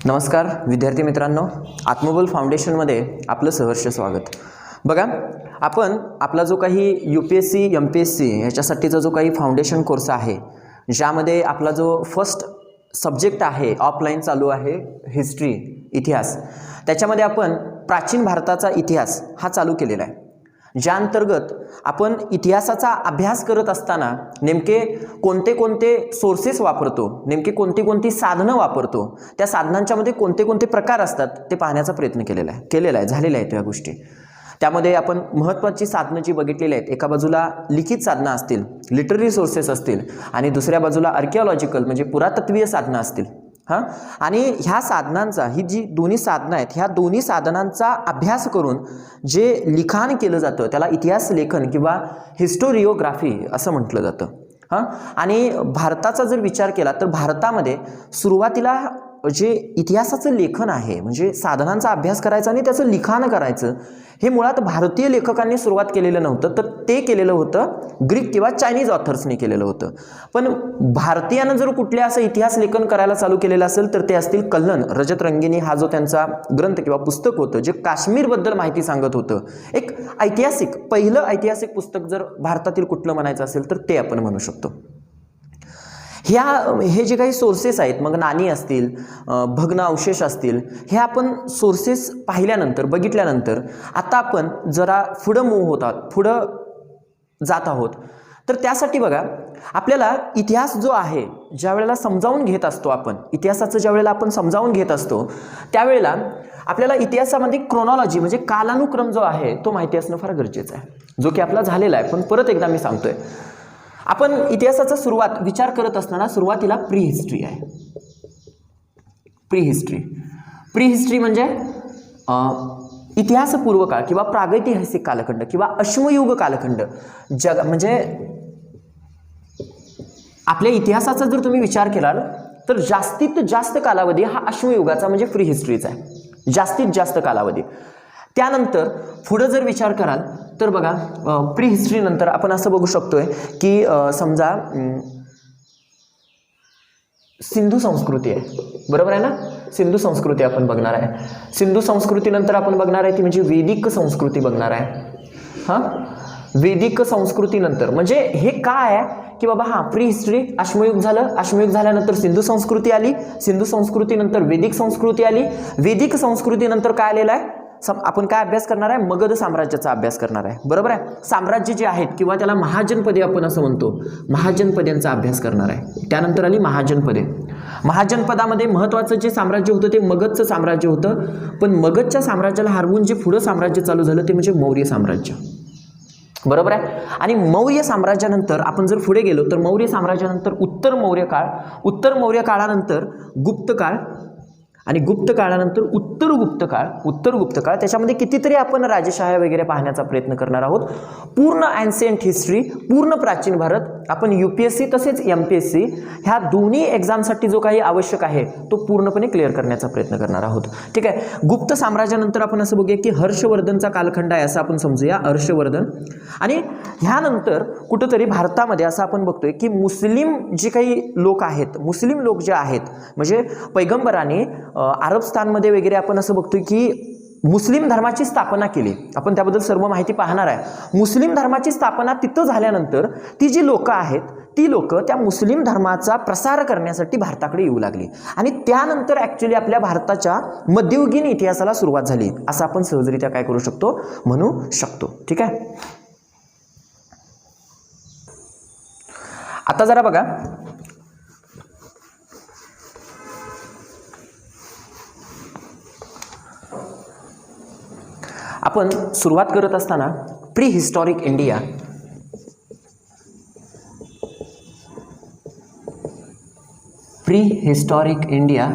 नमस्कार विद्यार्थी मित्रांनो, आत्मबल फाउंडेशनमध्ये आपलं सहर्ष स्वागत। बघा, आपण आपला जो काही UPSC MPSC याच्यासाठीचा जो काही फाउंडेशन कोर्स आहे, ज्यामध्ये आपला जो फर्स्ट सब्जेक्ट आहे ऑफलाईन चालू आहे हिस्ट्री इतिहास, त्याच्यामध्ये आपण प्राचीन भारताचा इतिहास हा चालू केलेला आहे। ज्या अंतर्गत आपण इतिहासाचा अभ्यास करत असताना नेमके कोणते कोणते सोर्सेस वापरतो, नेमके कोणती साधनं वापरतो, त्या साधनांच्या मध्ये कोणते कोणते प्रकार असतात ते पाहण्याचा प्रयत्न केलेला आहे झालेला आहे त्या गोष्टी। त्यामध्ये आपण महत्त्वाची साधनं जी बघितलेली आहेत, एका बाजूला लिखित साधनं असतील, लिटररी सोर्सेस असतील, आणि दुसऱ्या बाजूला आर्किओलॉजिकल म्हणजे पुरातत्वीय साधनं असतील। आणि ह्या साधनांचा, ही जी दोन्ही साधनं आहेत, ह्या दोन्ही साधनांचा अभ्यास करून जे लिखाण केलं जातं त्याला इतिहास लेखन किंवा हिस्टोरिओग्राफी असं म्हटलं जातं। आणि भारताचा जर विचार केला तर भारतामध्ये सुरुवातीला जे इतिहासाचं लेखन आहे, म्हणजे साधनांचा अभ्यास करायचा आणि त्याचं लिखाण करायचं, हे मुळात भारतीय लेखकांनी सुरुवात केलेलं नव्हतं, तर ते केलेलं होतं ग्रीक किंवा चायनीज ऑथर्सनी केलेलं होतं। पण भारतीयानं जर कुठले असं इतिहास लेखन करायला चालू केलेलं असेल तर ते असतील कल्हण, रजत रंगिनी हा जो त्यांचा ग्रंथ किंवा पुस्तक होतं, जे काश्मीरबद्दल माहिती सांगत होतं। एक ऐतिहासिक, पहिलं ऐतिहासिक पुस्तक जर भारतातील कुठलं म्हणायचं असेल तर ते आपण म्हणू शकतो। हे जे काही सोर्सेस आहेत, मग नाणी असतील, भग्न अवशेष असतील, हे आपण सोर्सेस पाहिल्यानंतर, बघितल्यानंतर आता आपण जरा पुढं मूव्ह होत आहोत, पुढं जात आहोत। तर त्यासाठी बघा, आपल्याला इतिहास जो आहे, ज्या वेळेला समजावून घेत असतो आपण, इतिहासाचं ज्या वेळेला आपण समजावून घेत असतो त्यावेळेला आपल्याला इतिहासामध्ये क्रोनॉलॉजी म्हणजे कालानुक्रम जो आहे तो माहिती असणं फार गरजेचं आहे, जो की आपला झालेला आहे। पण परत एकदा मी सांगतोय, आपण इतिहासाचा सुरुवात विचार करत असताना सुरुवातीला प्री हिस्ट्री आहे। प्री हिस्ट्री म्हणजे इतिहासपूर्व काळ किंवा प्रागैतिहासिक कालखंड किंवा अश्मयुग कालखंड। म्हणजे आपल्या इतिहासाचा जर तुम्ही विचार केलात तर जास्तीत जास्त कालावधी हा अश्मयुगाचा म्हणजे प्री हिस्ट्रीचा आहे, जास्तीत जास्त कालावधी। त्यानंतर पुढे जर विचार कराल तर बघा, प्री हिस्ट्री नंतर आपण असं बघू शकतोय की समजा सिंधू संस्कृती आहे, बरोबर आहे ना? सिंधू संस्कृती आपण बघणार आहे। सिंधू संस्कृतीनंतर आपण बघणार आहे ती म्हणजे वैदिक संस्कृती बघणार आहे। वैदिक संस्कृतीनंतर म्हणजे हे काय आहे की बाबा, प्री हिस्ट्री अश्मयुग झालं, अश्मयुग झाल्यानंतर सिंधू संस्कृती आली, सिंधू संस्कृतीनंतर वैदिक संस्कृती आली, वैदिक संस्कृतीनंतर काय आलेलं आहे, आपण काय अभ्यास करणार आहे, मगध साम्राज्याचा अभ्यास करणार आहे, बरोबर आहे? साम्राज्य जे आहेत किंवा त्याला महाजनपदे आपण असं म्हणतो, महाजनपदांचा अभ्यास करणार आहे। त्यानंतर आली महाजनपदे। महाजनपदामध्ये महत्त्वाचं जे साम्राज्य होतं ते मगधचं साम्राज्य होतं, पण मगधच्या साम्राज्याला हरवून जे पुढं साम्राज्य चालू झालं ते म्हणजे मौर्य साम्राज्य, बरोबर आहे? आणि मौर्य साम्राज्यानंतर आपण जर पुढे गेलो तर मौर्य साम्राज्यानंतर उत्तर मौर्य काळ, उत्तर मौर्य काळानंतर गुप्त काळ, आणि गुप्त काळानंतर उत्तर गुप्त काळ। त्याच्यामध्ये कितीतरी आपण राजेशाह्या वगैरे पाहण्याचा प्रयत्न करणार आहोत। पूर्ण एन्शियंट हिस्ट्री, पूर्ण प्राचीन भारत आपण UPSC तसेच MPSC ह्या दोन्ही एक्झामसाठी जो काही आवश्यक आहे तो पूर्णपणे क्लिअर करण्याचा प्रयत्न करणार आहोत, ठीक आहे? गुप्त साम्राज्यानंतर आपण असं बघूया की हर्षवर्धनचा कालखंड आहे, असं आपण समजूया, हर्षवर्धन। आणि ह्यानंतर कुठंतरी भारतामध्ये असं आपण बघतोय की मुस्लिम जे काही लोक आहेत, मुस्लिम लोक जे आहेत, म्हणजे पैगंबराने अरबस्थानमध्ये वगैरे आपण असं बघतोय की मुस्लिम धर्माची स्थापना केली। आपण त्याबद्दल सर्व माहिती पाहणार आहे। मुस्लिम धर्माची स्थापना तिथं झाल्यानंतर ती जी लोक आहेत, ती लोक त्या मुस्लिम धर्माचा प्रसार करण्यासाठी भारताकडे येऊ लागली, आणि त्यानंतर ॲक्च्युली आपल्या भारताच्या मध्ययुगीन इतिहासाला सुरुवात झाली, असं आपण सहजरित्या काय करू शकतो, म्हणू शकतो, ठीक आहे? आता जरा बघा, आपण सुरुवात करत असताना pre historic India, pre historic India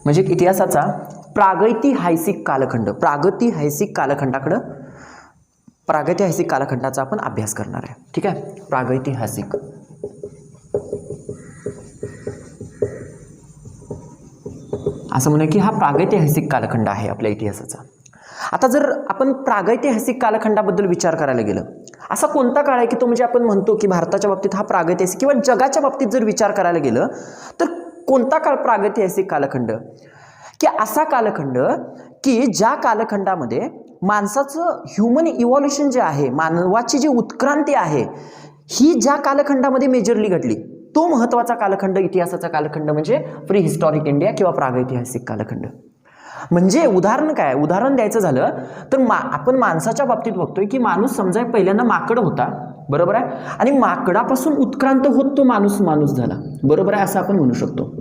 म्हणजे इतिहासाचा प्रागैतिहासिक कालखंड, प्रागैतिहासिक कालखंडाचा आपण अभ्यास करणार आहे, ठीक आहे? प्रागैतिहासिक, असं म्हणूया की हा प्रागैतिहासिक कालखंड आहे आपल्या इतिहासाचा। आता जर आपण प्रागैतिहासिक कालखंडाबद्दल विचार करायला गेलं, असा कोणता काळ आहे की तो म्हणजे आपण म्हणतो की भारताच्या बाबतीत हा प्रागैतिहासिक किंवा जगाच्या बाबतीत जर विचार करायला गेलं तर कोणता काळ प्रागैतिहासिक कालखंड? की असा कालखंड की ज्या कालखंडामध्ये माणसाचं ह्युमन इव्हॉल्युशन जे आहे, मानवाची जी उत्क्रांती आहे, ही ज्या कालखंडामध्ये मेजरली घडली, तो महत्त्वाचा कालखंड, इतिहासाचा कालखंड म्हणजे प्री हिस्टॉरिक इंडिया किंवा प्रागैतिहासिक कालखंड. म्हणजे उदाहरण काय, उदाहरण द्यायचं झालं तर आपण माणसाच्या बाबतीत बघतोय की माणूस समजा पहिल्यांदा माकड होता, बरोबर आहे, आणि माकडापासून उत्क्रांत होत तो माणूस झाला, बरोबर आहे, असं आपण म्हणू शकतो.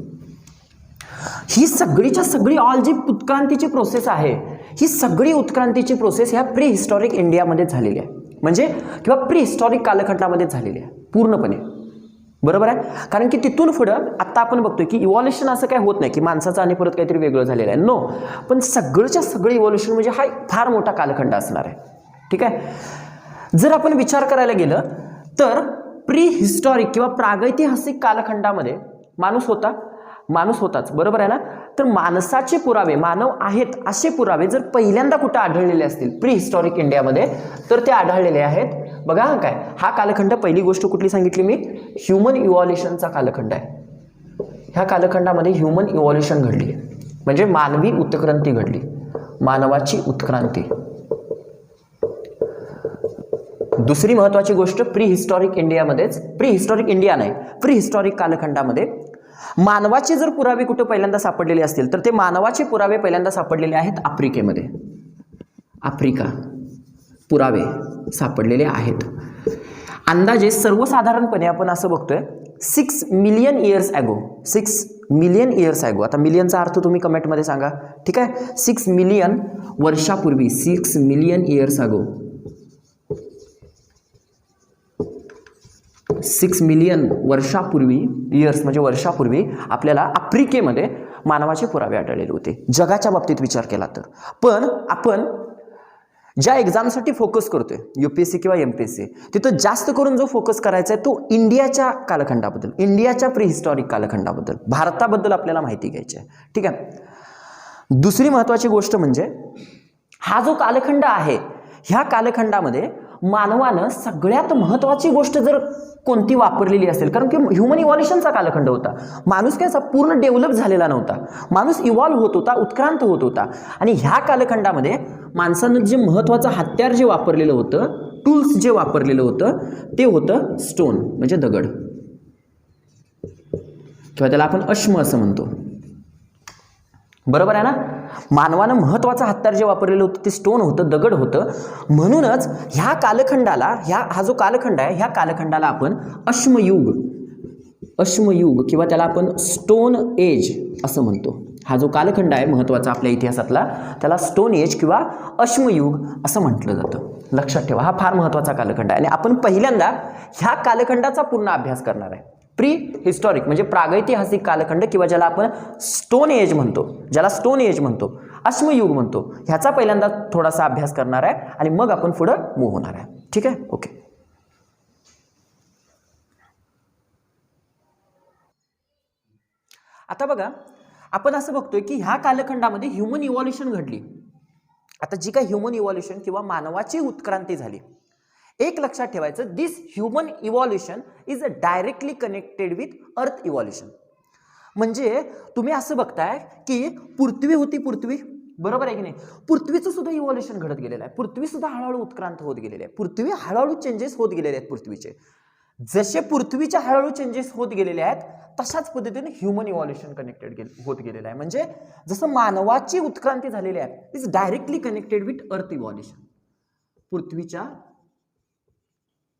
ही सगळीच्या सगळी ऑल जी उत्क्रांतीची प्रोसेस आहे, ही सगळी उत्क्रांतीची प्रोसेस ह्या प्री हिस्टॉरिक इंडियामध्ये झालेली आहे, म्हणजे किंवा प्री हिस्टॉरिक कालखंडामध्ये झालेली आहे पूर्णपणे, बरोबर आहे. कारण की तिथून पुढं आता आपण बघतोय की इव्हॉल्युशन असं काय होत नाही की माणसाचं आणि परत काहीतरी वेगळं झालेलं आहे, नो, पण सगळंच्या सगळं इव्हॉल्युशन म्हणजे हा फार मोठा कालखंड असणार आहे. ठीक आहे. जर आपण विचार करायला गेलं तर प्री हिस्टॉरिक किंवा प्रागैतिहासिक कालखंडामध्ये माणूस होताच, बरोबर आहे ना. तर माणसाचे पुरावे, मानव आहेत असे पुरावे जर पहिल्यांदा कुठे आढळलेले असतील प्री हिस्टॉरिक इंडियामध्ये, तर ते आढळलेले आहेत. बघा काय, हा कालखंड, पहिली गोष्ट कुठली सांगितली मी, ह्युमन इव्हॉल्युशनचा कालखंड आहे. ह्या कालखंडामध्ये ह्युमन इव्हॉल्युशन घडली, म्हणजे मानवी उत्क्रांती घडली, मानवाची उत्क्रांती. दुसरी महत्वाची गोष्ट, प्री हिस्टॉरिक इंडियामध्येच, प्री हिस्टॉरिक इंडिया नाही, प्री हिस्टॉरिक कालखंडामध्ये मानवाचे जर पुरावे कुठे पहिल्यांदा सापडलेले असतील तर ते मानवाचे पुरावे पहिल्यांदा सापडलेले आहेत आफ्रिकेमध्ये. आफ्रिका पुरावे सापडलेले आहेत. अंदाजे सर्वसाधारणपणे आपण असं बघतोय 6 million years ago, 6 million years ago. आता मिलियनचा अर्थ तुम्ही कमेंटमध्ये सांगा, ठीक आहे. 6 मिलियन वर्षापूर्वी, 6 मिलियन इयर्स ॲगो, 6 मिलियन वर्षापूर्वी, इयर्स म्हणजे वर्षापूर्वी आपल्याला आफ्रिकेमध्ये मानवाचे पुरावे आढळलेले होते, जगाच्या बाबतीत विचार केला तर. पण आपण ज्या एक्झामसाठी फोकस करतोय, UPSC किंवा MPSC, तिथं जास्त करून जो फोकस करायचा आहे तो इंडियाच्या कालखंडाबद्दल, इंडियाच्या प्री हिस्टॉरिक कालखंडाबद्दल, भारताबद्दल आपल्याला माहिती घ्यायची आहे. ठीक आहे. दुसरी महत्त्वाची गोष्ट म्हणजे हा जो कालखंड आहे, ह्या कालखंडामध्ये मानवानं सगळ्यात महत्त्वाची गोष्ट जर कोणती वापरलेली असेल, कारण की ह्युमन इव्हॉल्युशनचा कालखंड होता, माणूस काय असा पूर्ण डेव्हलप झालेला नव्हता, माणूस इव्हॉल्व होत होता, उत्क्रांत होत होता. आणि ह्या कालखंडामध्ये माणसानं जे महत्त्वाचं हत्यार जे वापरलेलं होतं, टूल्स जे वापरलेलं होतं, ते होतं स्टोन, म्हणजे दगड, किंवा त्याला आपण अश्म असं म्हणतो, बरोबर आहे ना. मानवानं महत्त्वाचं हत्यार जे वापरलेलं होतं ते स्टोन होतं, दगड होतं. म्हणूनच ह्या कालखंडाला, हा जो कालखंड आहे, ह्या कालखंडाला आपण अश्मयुग किंवा त्याला आपण स्टोन एज असं म्हणतो. हा जो कालखंड आहे महत्त्वाचा आपल्या इतिहासातला, त्याला स्टोन एज किंवा अश्मयुग असं म्हटलं जातं. लक्षात ठेवा, हा फार महत्त्वाचा कालखंड आहे आणि आपण पहिल्यांदा ह्या कालखंडाचा पूर्ण अभ्यास करणार आहे. प्री हिस्टॉरिक म्हणजे प्रागैतिहासिक कालखंड किंवा ज्याला आपण स्टोन एज म्हणतो, अश्मयुग म्हणतो, ह्याचा पहिल्यांदा थोडासा अभ्यास करणार आहे आणि मग आपण पुढं मूव्ह होणार आहे. ठीक आहे, ओके. आता बघा, आपण असं बघतोय की ह्या कालखंडामध्ये ह्युमन इव्हॉल्युशन घडली. आता जी काही ह्युमन इव्हॉल्युशन किंवा मानवाची उत्क्रांती झाली, एक लक्षात ठेवायचं, this human evolution is directly connected with earth evolution. म्हणजे तुम्ही असं बघताय की पृथ्वी होती, पृथ्वी, बरोबर आहे की नाही, पृथ्वीचं सुद्धा इव्हॉल्युशन घडत गेलेलं आहे, पृथ्वी सुद्धा हळूहळू उत्क्रांत होत गेलेली आहे, पृथ्वी हळूहळू चेंजेस होत गेलेले आहेत पृथ्वीचे. जसे पृथ्वीच्या हळूहळू चेंजेस होत गेलेले आहेत तशाच पद्धतीने ह्युमन इव्हॉल्युशन कनेक्टेड होत गेलेलं आहे. म्हणजे जसं मानवाची उत्क्रांती झालेली आहे, is directly connected with earth evolution, पृथ्वीच्या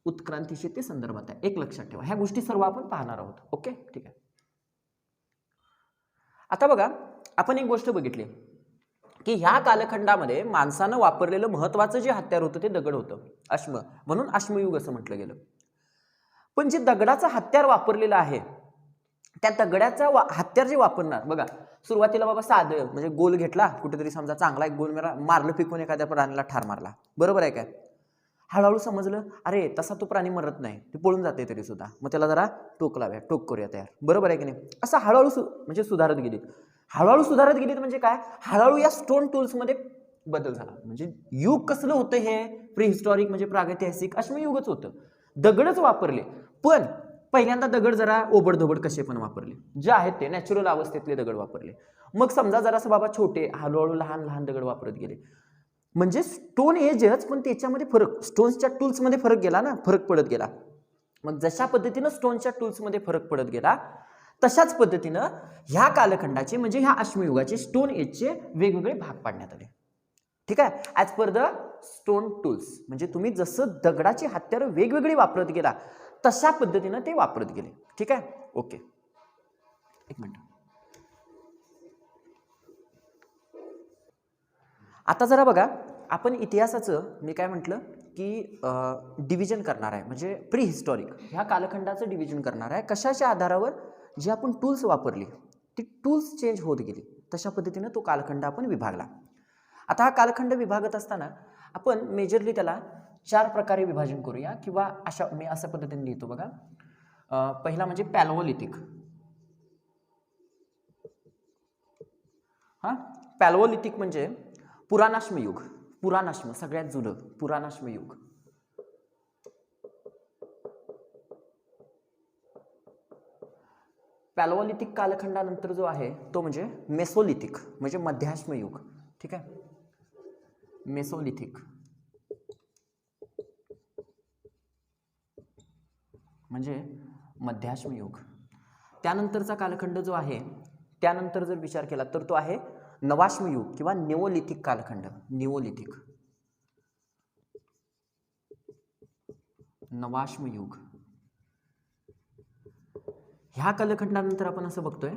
उत्क्रांतीशी ते संदर्भात आहे. एक लक्षात ठेवा, ह्या गोष्टी सर्व आपण पाहणार आहोत. ओके, ठीक आहे. आता बघा, आपण एक गोष्ट बघितली की ह्या कालखंडामध्ये माणसानं वापरलेलं महत्त्वाचं जे हत्यार होतं ते दगड होतं, अश्म, म्हणून अश्मयुग असं म्हटलं गेलं. पण जे दगडाचं हत्यार वापरलेलं आहे, त्या दगडाचा हत्यार जे वापरणार, बघा, सुरुवातीला बाबा साधं म्हणजे गोल घेतला कुठेतरी, समजा चांगला एक गोल मारलं फेकून, एखाद्या प्राण्याला ठार मारला, बरोबर आहे काय. हळूहळू समजलं, अरे तसा तो प्राणी मरत नाही, ते पळून जाते तरी सुद्धा, मग त्याला जरा टोक लावूया, टोक करूया तयार, बरोबर आहे की नाही. असं हळूहळू म्हणजे सुधारत गेलीत, म्हणजे काय, हळूहळू या स्टोन टूल्समध्ये बदल झाला. म्हणजे युग कसलं होतं हे, प्री हिस्टॉरिक म्हणजे प्रागैतिहासिक अश्मयुगच होतं, दगडच वापरले. पण पहिल्यांदा दगड जरा ओबडधोबड कसे पण वापरले, जे आहेत ते नॅचरल अवस्थेतले दगड वापरले. मग समजा जरासं बाबा छोटे हळूहळू लहान लहान दगड वापरत गेले, म्हणजे स्टोन एजच, पण त्याच्यामध्ये फरक, स्टोन्सच्या टूल्समध्ये फरक गेला ना, फरक पडत गेला. मग जशा पद्धतीनं स्टोनच्या टूल्समध्ये फरक पडत गेला, तशाच पद्धतीनं ह्या कालखंडाचे म्हणजे ह्या अश्मयुगाचे स्टोन एजचे वेगवेगळे भाग पाडण्यात आले. ठीक आहे, as per the stone tools, म्हणजे तुम्ही जसं दगडाची हत्यारं वेगवेगळी वापरत गेला तशा पद्धतीनं ते वापरत गेले. ठीक आहे, ओके, एक मिनिट. आता जरा बघा, आपण इतिहासाचं मी काय म्हटलं की डिव्हिजन करणार आहे, म्हणजे प्री हिस्टॉरिक ह्या कालखंडाचं डिव्हिजन करणार आहे. कशाच्या आधारावर? जी आपण टूल्स वापरली ती टूल्स चेंज होत गेली, तशा पद्धतीनं तो कालखंड आपण विभागला. आता हा कालखंड विभागत असताना आपण मेजरली त्याला 4 प्रकारे विभाजन करूया, किंवा अशा मी अशा पद्धतीने लिहितो बघा. पहिला म्हणजे पॅलोलिथिक. पॅलोलिथिक म्हणजे पुराणाश्म युग. पुराणाश्म सगळ्यात जुनं पुराणाश्म युग. पॅलोलिथिक कालखंडानंतर जो आहे तो म्हणजे मेसोलिथिक, म्हणजे मध्याश्म युग. ठीक आहे, मेसोलिथिक म्हणजे मध्याश्म युग. त्यानंतरचा कालखंड जो आहे, त्यानंतर जर विचार केला तर तो आहे नवाश्म युग किंवा निओलिथिक कालखंड. निओलिथिक, नवाश्म युग. ह्या कालखंडानंतर आपण असं बघतोय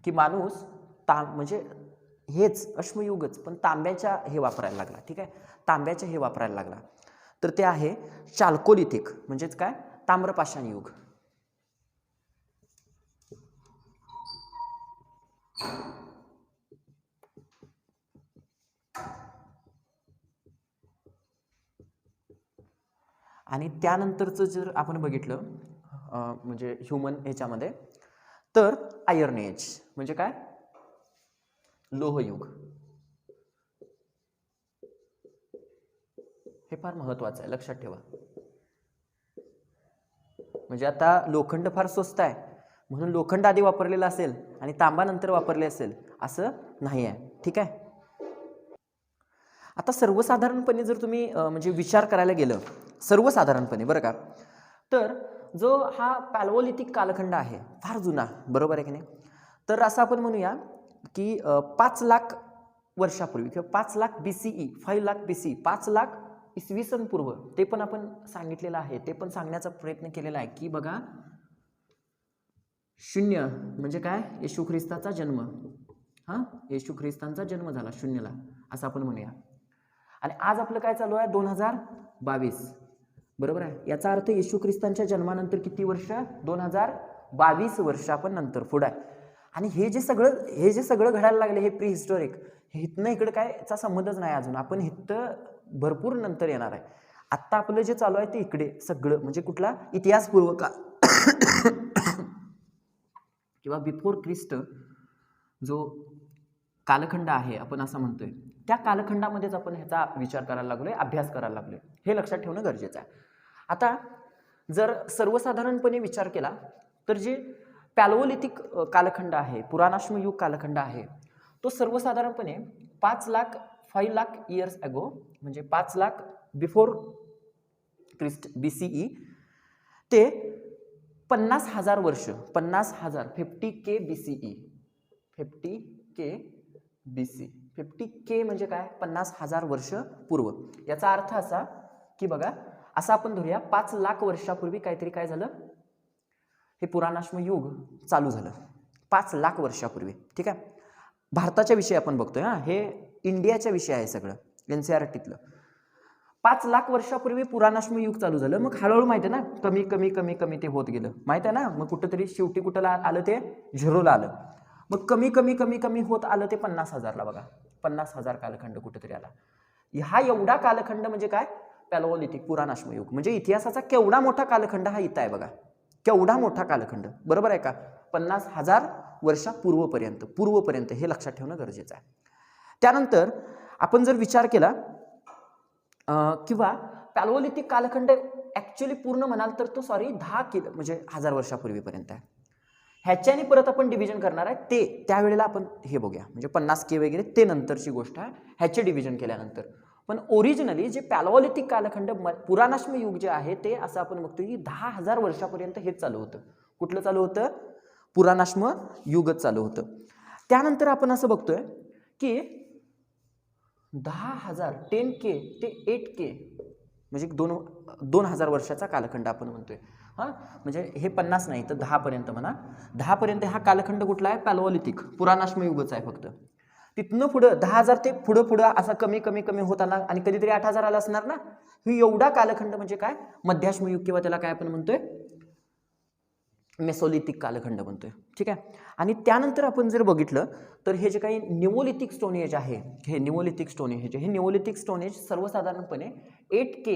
की माणूस म्हणजे हेच अश्मयुगच, पण तांब्याच्या हे वापरायला लागला. ठीक आहे, तांब्याचे हे वापरायला लागला, तर ते आहे चाल्कोलिथिक, म्हणजेच काय, ताम्रपाषाण युग. आणि त्यानंतरचं जर आपण बघितलं म्हणजे ह्युमन ह्याच्यामध्ये, तर आयर्न एज म्हणजे काय, लोहयुग. हे फार महत्वाचं आहे, लक्षात ठेवा. म्हणजे आता लोखंड फार स्वस्त आहे म्हणून लोखंड आधी वापरलेला असेल आणि तांबा नंतर वापरले असेल असं नाही आहे. ठीक आहे, आता सर्वसाधारणपणे जर तुम्ही म्हणजे विचार करायला गेलं सर्वसाधारणपणे बरं का, तर जो हा पॅलोलिथिक कालखंड आहे फार जुना, बरोबर आहे की नाही, तर असं आपण म्हणूया की 5 लाख वर्षापूर्वी किंवा 5 लाख BCE, 5 लाख BC, 5 लाख इसवी सन पूर्व, ते पण आपण सांगितलेलं आहे, ते पण सांगण्याचा प्रयत्न केलेला आहे की बघा, 0 म्हणजे काय, येशू ख्रिस्ताचा जन्म. येशू ख्रिस्तांचा जन्म झाला 0ला, असं आपण म्हणूया. आणि आज आपलं काय चालू आहे, 2022, बरोबर आहे. याचा अर्थ येशू ख्रिस्तांच्या जन्मानंतर किती वर्ष, 2022 वर्ष आपण नंतर पुढे आहे. आणि हे जे सगळं घडायला लागले, हे प्री हिस्टॉरिक, हे इथनं इकडे कायचा संबंधच नाही अजून, आपण इथं भरपूर नंतर येणार आहे. आत्ता आपलं जे चालू आहे ते इकडे सगळं, म्हणजे कुठला इतिहासपूर्व काळ किंवा बिफोर ख्रिस्ट जो कालखंड आहे आपण असं म्हणतोय, त्या कालखंडामध्येच आपण ह्याचा विचार करायला लागलोय, अभ्यास करायला लागलोय, हे लक्षात ठेवणं गरजेचं आहे. आता जर सर्वसाधारणपणे विचार केला तर जे पॅलोलिथिक कालखंड आहे, पुराणाश्म युग कालखंड आहे, तो सर्वसाधारणपणे 5 लाख इयर्स अगो, म्हणजे 5 लाख बिफोर ख्रिस्ट BCE ते 50,000 वर्ष, 50,000 50K BCE, 50K BC, 50K म्हणजे काय, 50,000 वर्ष पूर्व. याचा अर्थ असा की बघा, असं आपण धरूया 5 लाख वर्षापूर्वी काहीतरी काय झालं, हे पुराणाश्म युग चालू झालं 5 लाख वर्षापूर्वी. ठीक आहे, भारताच्या विषयी आपण बघतोय, हे इंडियाच्या विषय आहे सगळं, NCERTतलं. 5 लाख वर्षापूर्वी पुराणाश्म युग चालू झालं, मग हळूहळू माहिती आहे ना, कमी कमी कमी कमी ते होत गेलं, माहिती आहे ना, मग कुठंतरी शेवटी कुठं आलं, ते 0ला आलं, मग कमी कमी कमी कमी होत आलं ते 50,000ला. बघा, 50,000 कालखंड कुठेतरी आला. हा एवढा कालखंड म्हणजे काय, पॅलोलिथिक पुराणाश्म युग, म्हणजे इतिहासाचा केवढा मोठा कालखंड हा इथं आहे बघा, केवढा मोठा कालखंड, बरोबर आहे का, 50,000 पूर्वपर्यंत, हे लक्षात ठेवणं गरजेचं आहे. त्यानंतर आपण जर विचार केला किंवा पॅलोलिथिक कालखंड ॲक्च्युली पूर्ण म्हणाल तर तो 10 म्हणजे 1000 वर्षापूर्वीपर्यंत आहे. ह्याच्याने परत आपण डिव्हिजन करणार आहे ते त्यावेळेला आपण हे बघूया, म्हणजे 50K वगैरे ते नंतरची गोष्ट आहे, ह्याचे डिव्हिजन केल्यानंतर. पण ओरिजिनली जे पॅलोलिथिक कालखंड पुराणाश्म युग जे आहे ते असं आपण बघतो की 10,000 वर्षापर्यंत हेच चालू होतं. कुठलं चालू होतं? पुराणाश्म युगच चालू होतं. त्यानंतर आपण असं बघतोय की 10,000 10K ते 8K म्हणजे 2000 वर्षाचा कालखंड आपण म्हणतोय. हां, म्हणजे हे 50 नाही तर 10 पर्यंत म्हणा. 10 पर्यंत हा कालखंड कुठला आहे? पॅलोलिथिक पुराणाश्म युगच आहे फक्त. तिथनं पुढं 10,000 ते पुढं असं कमी कमी कमी होताना आणि कधीतरी 8,000 आला असणार ना. ही एवढा कालखंड म्हणजे काय? मध्याश्म युग किंवा त्याला काय आपण म्हणतोय? मेसोलिथिक कालखंड म्हणतोय. ठीक आहे. आणि त्यानंतर आपण जर बघितलं तर हे जे काही निओलिथिक स्टोन एज आहे, हे निओलिथिक स्टोन एज, हे निओलिथिक स्टोन एज सर्वसाधारणपणे 8K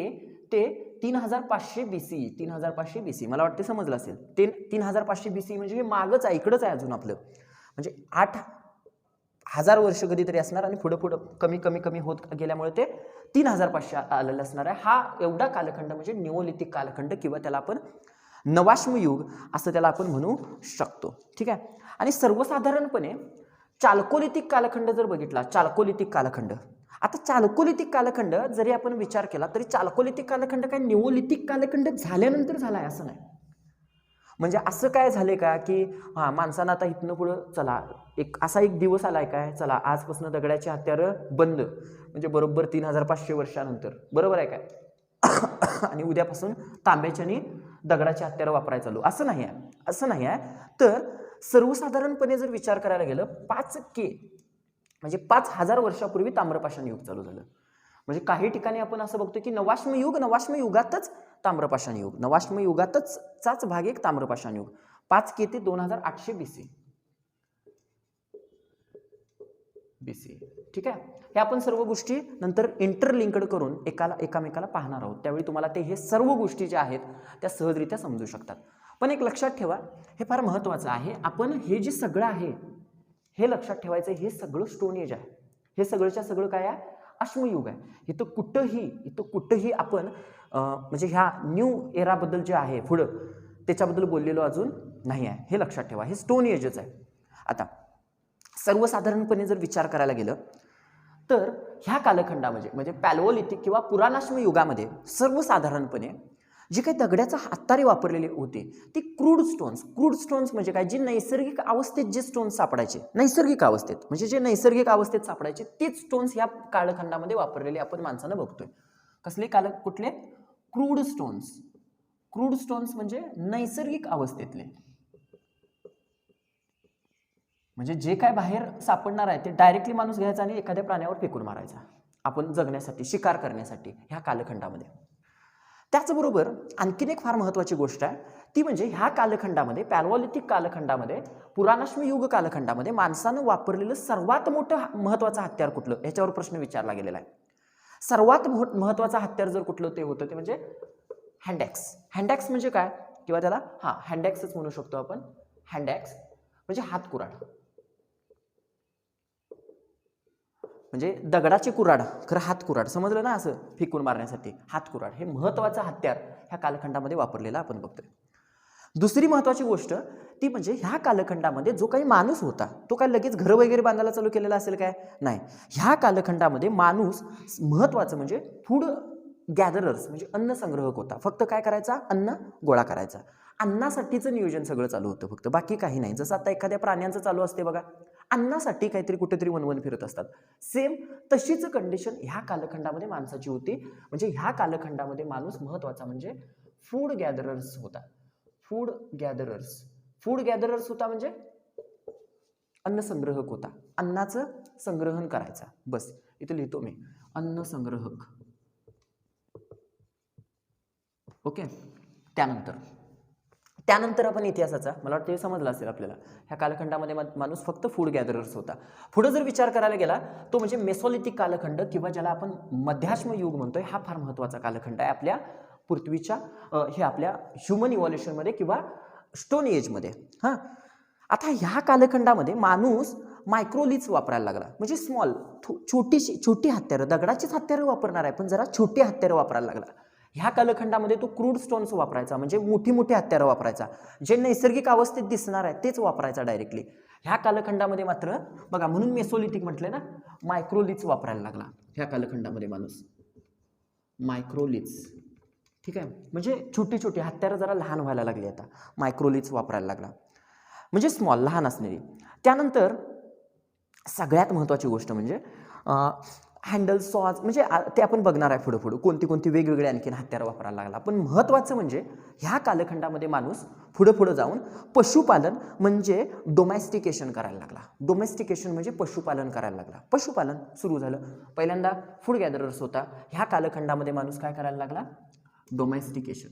ते 3500 BC, 3500 BC मला वाटते समजलं असेल. 3500 BC म्हणजे हे मागच आहे, इकडंच आहे अजून आपलं, म्हणजे 8,000 वर्ष कधीतरी असणार आणि पुढं पुढं कमी कमी कमी होत गेल्यामुळे ते 3500 आलेलं असणार आहे. हा एवढा कालखंड म्हणजे निओलिथिक कालखंड किंवा त्याला आपण नवाश्म युग असं त्याला आपण म्हणू शकतो. ठीक आहे. आणि सर्वसाधारणपणे चाल्कोलिथिक कालखंड जर बघितला, चाल्कोलिथिक कालखंड, आता चाल्कोलिथिक कालखंड जरी आपण विचार केला तरी चाल्कोलिथिक कालखंड काय निओलिथिक कालखंड झाल्यानंतर झालाय असं नाही. म्हणजे असं काय झालंय का की माणसानं आता इथनं पुढं चला असा एक दिवस आलाय काय, चला आजपासून दगडाची हत्यारं बंद, म्हणजे बरोबर 3500 वर्षानंतर, बरोबर आहे काय, आणि उद्यापासून तांब्याची आणि दगडाची हत्यारं वापरायला चालू, असं नाही आहे. असं नाही आहे. तर सर्वसाधारणपणे जर विचार करायला गेलं 5K म्हणजे 5000 वर्षापूर्वी ताम्रपाषाण युग चालू झालं. म्हणजे काही ठिकाणी आपण असं बघतो की नवाश्म युगातच ताम्रपाषाण युग, नवाश्म युगातच भाग एक ताम्रपाषाण युग, 5K ते 2800 BC. ठीक आहे. हे आपण सर्व गोष्टी नंतर इंटरलिंक्ड करून एकामेकाला पाहणार आहोत. त्यावेळी तुम्हाला हे सर्व गोष्टी ज्या आहेत त्या सहजरित्या समजू शकतात. पण एक लक्षात ठेवा, हे फार महत्त्वाचं आहे, आपण हे जे सगळं आहे हे लक्षात ठेवायचं, हे सगळं स्टोन एज आहे. हे सगळंच्या सगळं काय आहे? अश्मयुग आहे. इथं कुठंही आपण म्हणजे ह्या न्यू एराबद्दल जे आहे पुढं त्याच्याबद्दल बोललेलो अजून नाही आहे. हे लक्षात ठेवा, हे स्टोन एजच आहे. आता सर्वसाधारणपणे जर विचार करायला गेलं तर ह्या कालखंडामध्ये म्हणजे पॅलोलिथिक किंवा पुराणाश्म युगामध्ये सर्वसाधारणपणे जे काही दगडाचा हातारे वापरलेले होते ते क्रूड स्टोन्स म्हणजे काय, जे नैसर्गिक अवस्थेत जे स्टोन्स सापडायचे, नैसर्गिक अवस्थेत म्हणजे जे नैसर्गिक अवस्थेत सापडायचे तेच स्टोन्स ह्या कालखंडामध्ये वापरलेले आपण माणसानं बघतोय. कसले कुठले? क्रूड स्टोन्स म्हणजे नैसर्गिक अवस्थेतले, म्हणजे जे काय बाहेर सापडणार आहे ते डायरेक्टली माणूस घ्यायचा आणि एखाद्या प्राण्यावर फेकून मारायचा आपण जगण्यासाठी, शिकार करण्यासाठी ह्या कालखंडामध्ये. त्याचबरोबर आणखीन एक फार महत्त्वाची गोष्ट आहे ती म्हणजे ह्या कालखंडामध्ये, पॅलोलिथिक कालखंडामध्ये, पुराणाश्म युग कालखंडामध्ये माणसानं वापरलेलं सर्वात मोठं महत्त्वाचं हत्यार कुठलं, याच्यावर प्रश्न विचारला गेलेला आहे. सर्वात महत्त्वाचं हत्यार जर कुठलं ते होतं ते म्हणजे हँडॅक्स म्हणजे काय, किंवा त्याला हँडॅक्सच म्हणू शकतो आपण. हँडॅक्स म्हणजे हातकुऱ्हाड, म्हणजे दगडाची कुऱ्हाड, खरं हातकुऱ्हाड समजलं ना, असं फेकून मारण्यासाठी हातकुऱ्हाड हे महत्त्वाचं हत्यार ह्या कालखंडामध्ये वापरलेलं आपण बघतोय. दुसरी महत्त्वाची गोष्ट ती म्हणजे ह्या कालखंडामध्ये जो काही माणूस होता तो काय लगेच घरं वगैरे बांधायला चालू केलेला असेल काय, नाही. ह्या कालखंडामध्ये माणूस महत्त्वाचं म्हणजे फूड गॅदरर्स म्हणजे अन्न संग्रहक होता. फक्त काय करायचा? अन्न गोळा करायचा. अन्नासाठीचं नियोजन सगळं चालू होतं फक्त, बाकी काही नाही. जसं आता एखाद्या प्राण्यांचं चालू असते बघा, अन्नासाठी काहीतरी कुठेतरी वनवन फिरत असतात, सेम तशीच कंडिशन ह्या कालखंडामध्ये माणसाची होती. म्हणजे ह्या कालखंडामध्ये माणूस महत्त्वाचा म्हणजे फूड गॅदरर्स होता. फूड गॅदरर्स होता म्हणजे अन्न संग्रहक होता, अन्नाचं संग्रहण करायचा. बस इथे लिहितो मी, अन्न संग्रहक. ओके. त्यानंतर आपण इतिहासाचा, मला वाटतं हे समजलं असेल आपल्याला, ह्या कालखंडामध्ये माणूस फक्त फूड गॅदरर्स होता. पुढे जर विचार करायला गेला तो म्हणजे मेसोलिथिक कालखंड किंवा ज्याला आपण मध्याश्म युग म्हणतोय, हा फार महत्त्वाचा कालखंड आहे आपल्या पृथ्वीच्या हे आपल्या ह्युमन इव्हॉल्युशनमध्ये किंवा स्टोन एजमध्ये. आता ह्या कालखंडामध्ये माणूस मायक्रोलिथ्स वापरायला लागला, म्हणजे छोटी हत्यारं, दगडाचीच हत्यारं वापरणार आहे पण जरा छोटी हत्यारं वापरायला लागला. ह्या कालखंडामध्ये तो क्रूड स्टोन्स वापरायचा, म्हणजे मोठी मोठी हत्यारं वापरायचा, जे नैसर्गिक अवस्थेत दिसणार आहे तेच वापरायचा डायरेक्टली. ह्या कालखंडामध्ये मात्र बघा, म्हणून मेसोलिथिक म्हटलं ना, मायक्रोलिथ्स वापरायला लागला ह्या कालखंडामध्ये माणूस, मायक्रोलिथ्स. ठीक आहे, म्हणजे छोटी छोटी हत्यारं जरा लहान व्हायला लागली, आता मायक्रोलिथ्स वापरायला लागला, म्हणजे स्मॉल, लहान असणारी. त्यानंतर सगळ्यात महत्त्वाची गोष्ट म्हणजे हँडल, सॉज, म्हणजे ते आपण बघणार आहे पुढं पुढं कोणती कोणती वेगवेगळे आणखीन हत्यारं वापरायला लागला. पण महत्त्वाचं म्हणजे ह्या कालखंडामध्ये माणूस पुढं जाऊन पशुपालन म्हणजे डोमेस्टिकेशन करायला लागला. डोमेस्टिकेशन म्हणजे पशुपालन करायला लागला. पशुपालन सुरू झालं. पहिल्यांदा फूड गॅदरर्स होता, ह्या कालखंडामध्ये माणूस काय करायला लागला, डोमेस्टिकेशन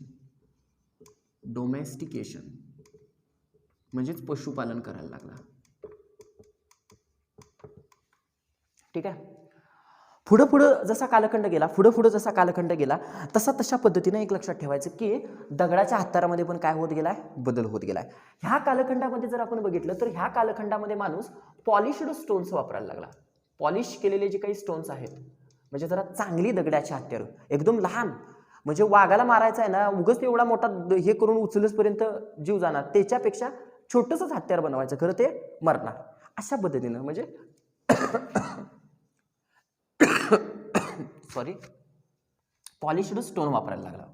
म्हणजेच पशुपालन करायला लागला. ठीक आहे, पुढं जसा कालखंड गेला तशा पद्धतीने एक लक्षात ठेवायचं की दगडाच्या हत्यारामध्ये पण काय होत गेलाय, बदल होत गेलाय. ह्या कालखंडामध्ये जर आपण बघितलं तर ह्या कालखंडामध्ये माणूस पॉलिश्ड स्टोन्स वापरायला लागला. पॉलिश केलेले जे काही स्टोन्स आहेत, म्हणजे जरा चांगली दगडाची हत्यारं, एकदम लहान, म्हणजे वाघाला मारायचा आहे ना, उगाच एवढा मोठा हे करून उचलसपर्यंत जीव जाणार, त्याच्यापेक्षा छोटंसंच हत्यार बनवायचं, खरं ते मरणार, अशा पद्धतीनं म्हणजे पॉलिश्ड स्टोन वापरायला लागला.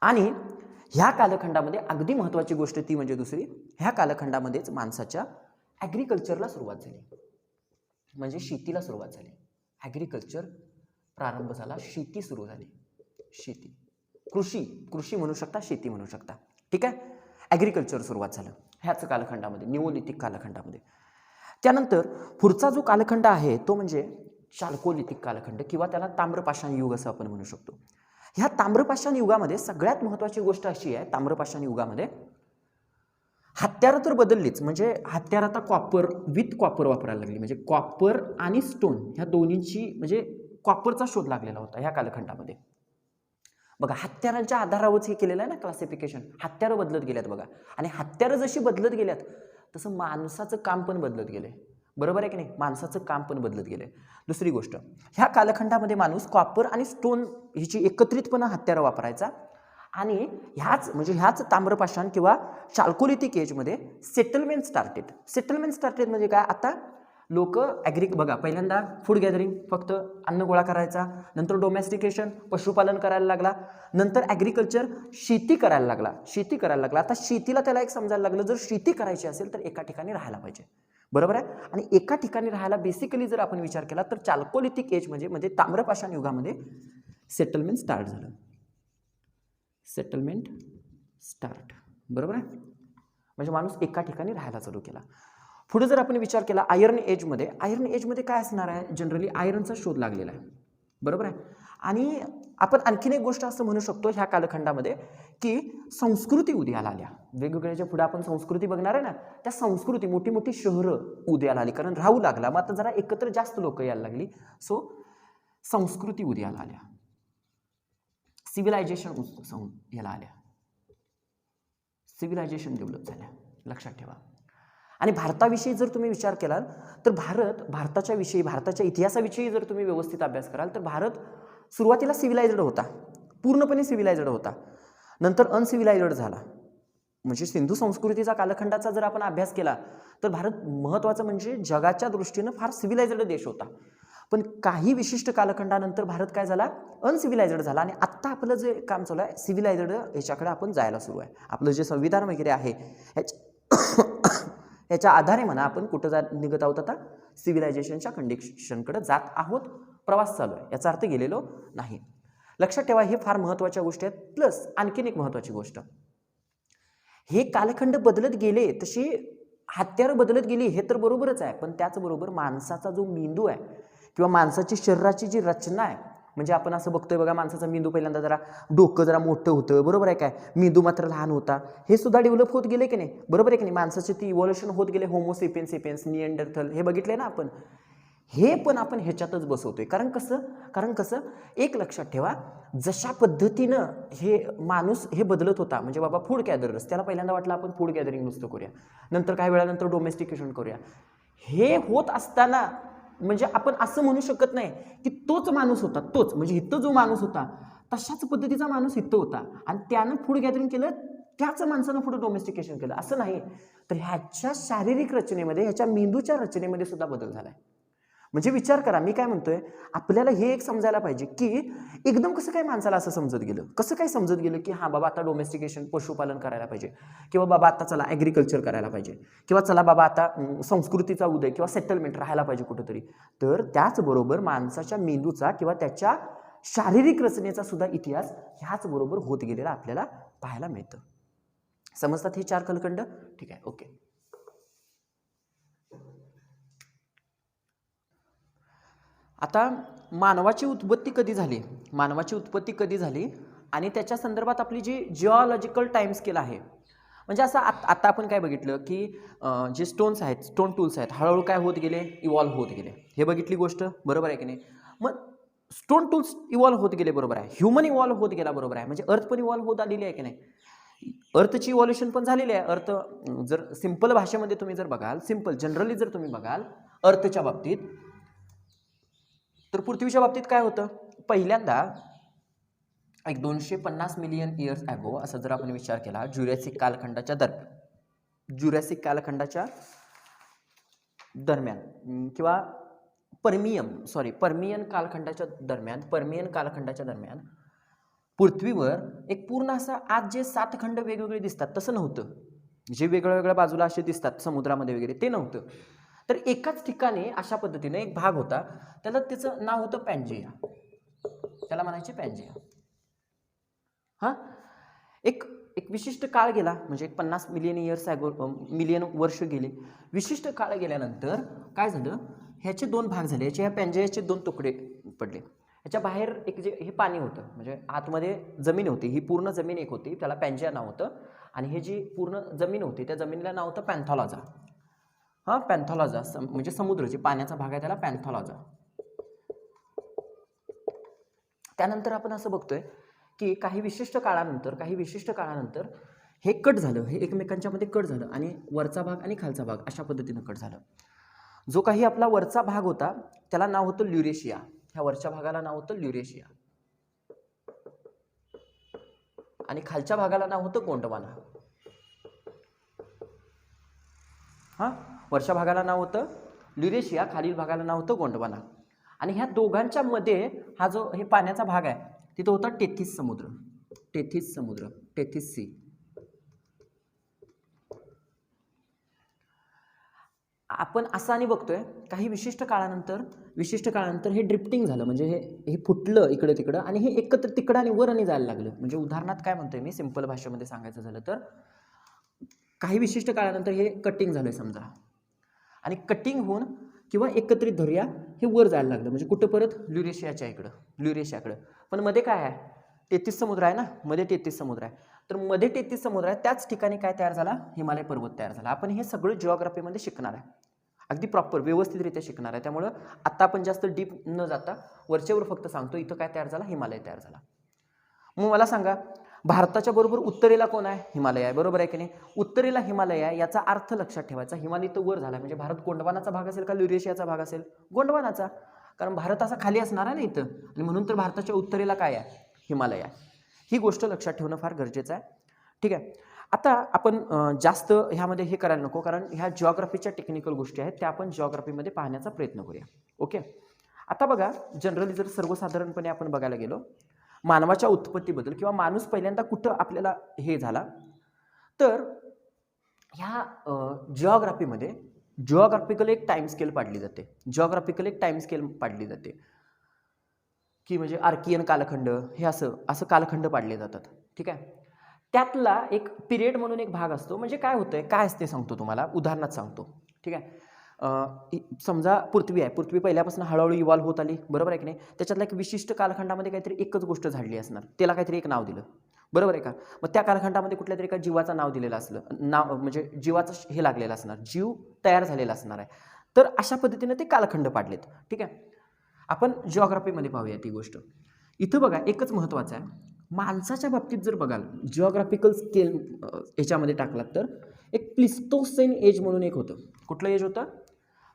आणि ह्या कालखंडामध्ये अगदी महत्त्वाची गोष्ट ती म्हणजे दुसरी, ह्या कालखंडामध्येच माणसाच्या ॲग्रिकल्चरला सुरुवात झाली, म्हणजे शेतीला सुरुवात झाली. ॲग्रिकल्चर प्रारंभ झाला, शेती सुरू झाली. शेती, कृषी म्हणू शकता, शेती म्हणू शकता. ठीक आहे, ॲग्रिकल्चर सुरुवात झालं ह्याच कालखंडामध्ये, निओलिथिक कालखंडामध्ये. त्यानंतर पुढचा जो कालखंड आहे तो म्हणजे चाल्कोलिथिक कालखंड, किंवा त्याला ताम्रपाषाण युग असं आपण म्हणू शकतो. ह्या ताम्रपाषाण युगामध्ये सगळ्यात महत्त्वाची गोष्ट अशी आहे, ताम्रपाषाण युगामध्ये हत्यारं तर बदललीच, म्हणजे हत्यार आता कॉपर विथ कॉपर वापरायला लागली, म्हणजे कॉपर आणि स्टोन ह्या दोन्हींची, म्हणजे कॉपरचा शोध लागलेला होता ह्या कालखंडामध्ये. बघा, हत्यारांच्या आधारावरच हे केलेलं आहे ना क्लासिफिकेशन. हत्यारं बदलत गेल्यात बघा, आणि हत्यारं जशी बदलत गेल्यात तसं माणसाचं काम पण बदलत गेले. बरोबर आहे की नाही, माणसाचं काम पण बदलत गेले. दुसरी गोष्ट, ह्या कालखंडामध्ये माणूस कॉपर आणि स्टोन ह्याची एकत्रितपणे हत्यारं वापरायचा. आणि ह्याच ताम्रपाषाण किंवा चाल्कोलिथिक एजमध्ये सेटलमेंट स्टार्टेड म्हणजे काय, आता लोक बघा, पहिल्यांदा फूड गॅदरिंग, फक्त अन्न गोळा करायचा, नंतर डोमेस्टिकेशन, पशुपालन करायला लागला, नंतर ॲग्रिकल्चर, शेती करायला लागला. आता शेतीला त्याला एक समजायला लागलं, जर शेती करायची असेल तर एका ठिकाणी राहायला पाहिजे. बरोबर आहे, आणि एका ठिकाणी राहायला बेसिकली जर आपण विचार केला तर चाल्कोलिथिक एज म्हणजे ताम्रपाषाण युगामध्ये सेटलमेंट स्टार्ट. बरोबर आहे, म्हणजे माणूस एका ठिकाणी राहायला चालू केला. पुढे जर आपण विचार केला आयर्न एजमध्ये काय असणार आहे, जनरली आयर्नचा शोध लागलेला आहे. बरोबर आहे, आणि आपण आणखीन एक गोष्ट असं म्हणू शकतो ह्या कालखंडामध्ये की संस्कृती उदयाला आल्या. वेगवेगळ्या ज्या पुढे आपण संस्कृती बघणार आहे ना, त्या संस्कृती, मोठी मोठी शहरं उदयाला आली, कारण राहू लागला, मग आता जरा एकत्र जास्त लोक यायला लागली, सो संस्कृती उदयाला आल्या. सिव्हिलायझेशन याला आल्या, सिव्हिलायझेशन डेव्हलप झाल्या, लक्षात ठेवा. आणि भारताविषयी जर तुम्ही विचार केला तर भारताच्या इतिहासाविषयी जर तुम्ही व्यवस्थित अभ्यास कराल तर भारत सुरुवातीला सिव्हिलायझ्ड होता, पूर्णपणे सिव्हिलायझ्ड होता, नंतर अनसिव्हिलायझ्ड झाला. म्हणजे सिंधू संस्कृतीचा कालखंडाचा जर आपण अभ्यास केला तर भारत महत्त्वाचं म्हणजे जगाच्या दृष्टीनं फार सिव्हिलायझ्ड देश होता. पण काही विशिष्ट कालखंडानंतर भारत काय झाला, अनसिव्हिलायझड झाला. आणि आत्ता आपलं जे काम चालू आहे सिव्हिलायझड याच्याकडे आपण जायला सुरू आहे. आपलं जे संविधान वगैरे आहे याच्या आधारे म्हणा आपण कुठं निघत आहोत, आता सिव्हिलायझेशनच्या कंडिशनकडे जात आहोत, प्रवास चालू आहे, याचा अर्थ गेलेलो नाही. लक्षात ठेवा, हे फार महत्त्वाच्या गोष्टी आहेत. प्लस आणखीन एक महत्त्वाची गोष्ट, हे कालखंड बदलत गेले तशी हत्यारं बदलत गेली, हे तर बरोबरच आहे, पण त्याचबरोबर माणसाचा जो मेंदू आहे किंवा माणसाची शरीराची जी रचना आहे, म्हणजे आपण असं बघतोय बघा, माणसाचा मेंदू पहिल्यांदा जरा डोकं जरा मोठं होतं, बरोबर आहे काय, मेंदू मात्र लहान होता, हे सुद्धा डेव्हलप होत गेले की नाही, बरोबर आहे की नाही, माणसाचे ती इव्हॉल्युशन होत गेले, होमोसेपियन्स निएंडरथल हे बघितले ना आपण, हे पण आपण ह्याच्यातच बसवतोय. कारण कसं एक लक्षात ठेवा, जशा पद्धतीनं हे माणूस हे बदलत होता, म्हणजे बाबा फूड गॅदरर्स, त्याला पहिल्यांदा वाटलं आपण फूड गॅदरिंग नुसतं करूया, नंतर काही वेळानंतर डोमेस्टिकेशन करूया, हे होत असताना म्हणजे आपण असं म्हणू शकत नाही की तोच माणूस होता, तोच म्हणजे इथं जो माणूस होता तशाच पद्धतीचा माणूस इथं होता आणि त्यानं फूड गॅदरिंग केलं, त्याच माणसानं पुढे डोमेस्टिकेशन केलं, असं नाही. तर ह्याच्या शारीरिक रचनेमध्ये, ह्याच्या मेंदूच्या रचनेमध्ये सुद्धा बदल झालाय. म्हणजे विचार करा, मी काय म्हणतोय, आपल्याला हे एक समजायला पाहिजे की एकदम कसं काय माणसाला असं समजत गेलं, कसं काय समजत गेलं की हा बाबा आता डोमेस्टिकेशन, पशुपालन करायला पाहिजे, किंवा बाबा आता चला ॲग्रिकल्चर करायला पाहिजे, किंवा चला बाबा आता संस्कृतीचा उदय किंवा सेटलमेंट राहायला पाहिजे कुठंतरी. तर त्याचबरोबर माणसाच्या मेंदूचा किंवा त्याच्या शारीरिक रचनेचा सुद्धा इतिहास ह्याच बरोबर होत गेलेला आपल्याला पाहायला मिळतं. समजतात हे 4 कलखंड? ठीक आहे, ओके. आता मानवाची उत्पत्ती कधी झाली, मानवाची उत्पत्ती कधी झाली आणि त्याच्या संदर्भात आपली जी जिओलॉजिकल टाइम स्केल आहे, म्हणजे असं आता आपण काय बघितलं की जे स्टोन्स आहेत, स्टोन टूल्स आहेत, हळूहळू काय होत गेले, इव्हॉल्व्ह होत गेले, हे बघितली गोष्ट, बरोबर आहे की नाही. मग स्टोन टूल्स इव्हॉल्व्ह होत गेले, बरोबर आहे, ह्युमन इव्हॉल्व्ह होत गेला, बरोबर आहे, म्हणजे अर्थ पण इव्हॉल्व्ह होत आलेली आहे की नाही. अर्थची इव्हॉल्युशन पण झालेली आहे. अर्थ जर सिंपल भाषेमध्ये तुम्ही जर बघाल, सिंपल जनरली जर तुम्ही बघाल अर्थच्या बाबतीत, तर पृथ्वीच्या बाबतीत काय होतं, पहिल्यांदा एक 250 मिलियन इयर्स ॲगो असं जर आपण विचार केला, ज्युरॅसिक कालखंडाच्या दरम्यान किंवा पर्मियन कालखंडाच्या दरम्यान पृथ्वीवर एक पूर्ण असा आज जे 7 खंड वेगवेगळे दिसतात तसं नव्हतं, जे वेगळ्या बाजूला असे दिसतात समुद्रामध्ये वगैरे, ते नव्हतं. तर एकाच ठिकाणी अशा पद्धतीने एक भाग होता, त्याचं नाव होतं पॅन्जिया, त्याला म्हणायचे पॅन्जिया. हां, एक विशिष्ट काळ गेला, म्हणजे 50 मिलियन इयर्स ॲगो, मिलियन वर्ष गेले. विशिष्ट काळ गेल्यानंतर काय झालं, ह्याचे 2 भाग झाले, ह्या पॅन्जियाचे 2 तुकडे पडले. ह्याच्या बाहेर एक जे हे पाणी होतं, म्हणजे आतमध्ये जमीन होती, ही पूर्ण जमीन एक होती, त्याला पॅन्जिया नाव होतं, आणि हे जी पूर्ण जमीन होती त्या जमिनीला नाव होतं पॅन्थॉलॉजा. हां, पॅन्थॉलॉजा म्हणजे समुद्र, जे पाण्याचा भाग आहे त्याला पॅन्थॉलॉजा. त्यानंतर आपण असं बघतोय की काही विशिष्ट काळानंतर हे कट झालं, हे एकमेकांच्या मध्ये कट झालं आणि वरचा भाग आणि खालचा भाग अशा पद्धतीनं कट झालं. जो काही आपला वरचा भाग होता त्याला नाव होतं ल्युरेशिया, ह्या वरच्या भागाला नाव होतं ल्युरेशिया, आणि खालच्या भागाला नाव होतं गोंडवाना. हां, वरच्या भागाला नाव होतं ल्युरेशिया, खालील भागाला नाव होतं गोंडवाना. आणि ह्या दोघांच्या मध्ये हा जो हे पाण्याचा भाग आहे तिथं होता टेथिस सी. आपण असं आणि बघतोय काही विशिष्ट काळानंतर हे ड्रिफ्टिंग झालं, म्हणजे हे फुटलं इकडे तिकडं आणि हे एकत्र तिकडं आणि वर आणि जायला लागलं. म्हणजे उदाहरणार्थ काय म्हणतोय मी, सिंपल भाषेमध्ये सांगायचं झालं तर काही विशिष्ट काळानंतर हे कटिंग झालं समजा, आणि कटिंग होऊन किंवा एकत्रित धरूया हे वर जायला लागलं, म्हणजे कुठं परत ल्युरेशियाकडं. पण मध्ये काय आहे, 33 समुद्र आहे ना, मध्ये 33 समुद्र आहे. तर मध्ये 33 समुद्र आहे, त्याच ठिकाणी काय तयार झाला, हिमालय पर्वत तयार झाला. आपण हे सगळं जिओग्राफीमध्ये शिकणार आहे, अगदी प्रॉपर व्यवस्थितरित्या शिकणार आहे. त्यामुळं आता आपण जास्त डीप न जाता वरच्यावर फक्त सांगतो, इथं काय तयार झाला, हिमालय तयार झाला. मग मला सांगा, भारताच्या बरोबर उत्तरेला कोण आहे, हिमालय आहे, बरोबर आहे की नाही. उत्तरेला हिमालय आहे, याचा अर्थ लक्षात ठेवायचा, हिमालय तर वर झाला, म्हणजे भारत गोंडवानाचा भाग असेल का ल्युरेशियाचा भाग असेल, गोंडवानाचा, कारण भारत असा खाली असणार आहे ना इथं, आणि म्हणून तर भारताच्या उत्तरेला काय आहे, हिमालय आहे. ही गोष्ट लक्षात ठेवणं फार गरजेचं आहे. ठीक आहे, आता आपण जास्त ह्यामध्ये हे करायला नको, कारण ह्या जिओग्राफीच्या टेक्निकल गोष्टी आहेत, त्या आपण जिओग्राफीमध्ये पाहण्याचा प्रयत्न करूया. ओके, आता बघा, जनरली जर सर्वसाधारणपणे आपण बघायला गेलो मानवाच्या उत्पत्तीबद्दल, किंवा माणूस पहिल्यांदा कुठं आपल्याला हे झाला, तर ह्या जिओग्राफिकल एक टाइम स्केल पाडली जाते, की म्हणजे आर्कियन कालखंड, हे असं कालखंड पाडले जातात. ठीक आहे, त्यातला एक पिरियड म्हणून एक भाग असतो. म्हणजे काय होतंय, काय असते सांगतो तुम्हाला, उदाहरणात सांगतो. ठीक आहे, समजा पृथ्वी आहे, पृथ्वी पहिल्यापासून हळूहळू इव्हॉल्व्ह होत आली, बरोबर आहे की नाही. त्याच्यातल्या एक विशिष्ट कालखंडामध्ये काहीतरी एकच गोष्ट झाडली असणार, त्याला काहीतरी एक नाव दिलं, बरोबर आहे का. मग त्या कालखंडामध्ये कुठल्या तरी एका जीवाचं नाव दिलेलं असलं, नाव म्हणजे जीवाचं हे लागलेलं असणार, जीव तयार झालेला असणार आहे. तर अशा पद्धतीने ते कालखंड पाडलेत. ठीक आहे, आपण जिओग्राफीमध्ये पाहूया ती गोष्ट. इथं बघा, एकच महत्त्वाचं आहे, माणसाच्या बाबतीत जर बघाल जिओग्राफिकल स्केल याच्यामध्ये टाकलात तर एक प्लिस्टोसीन एज म्हणून एक होतं. कुठलं एज होतं,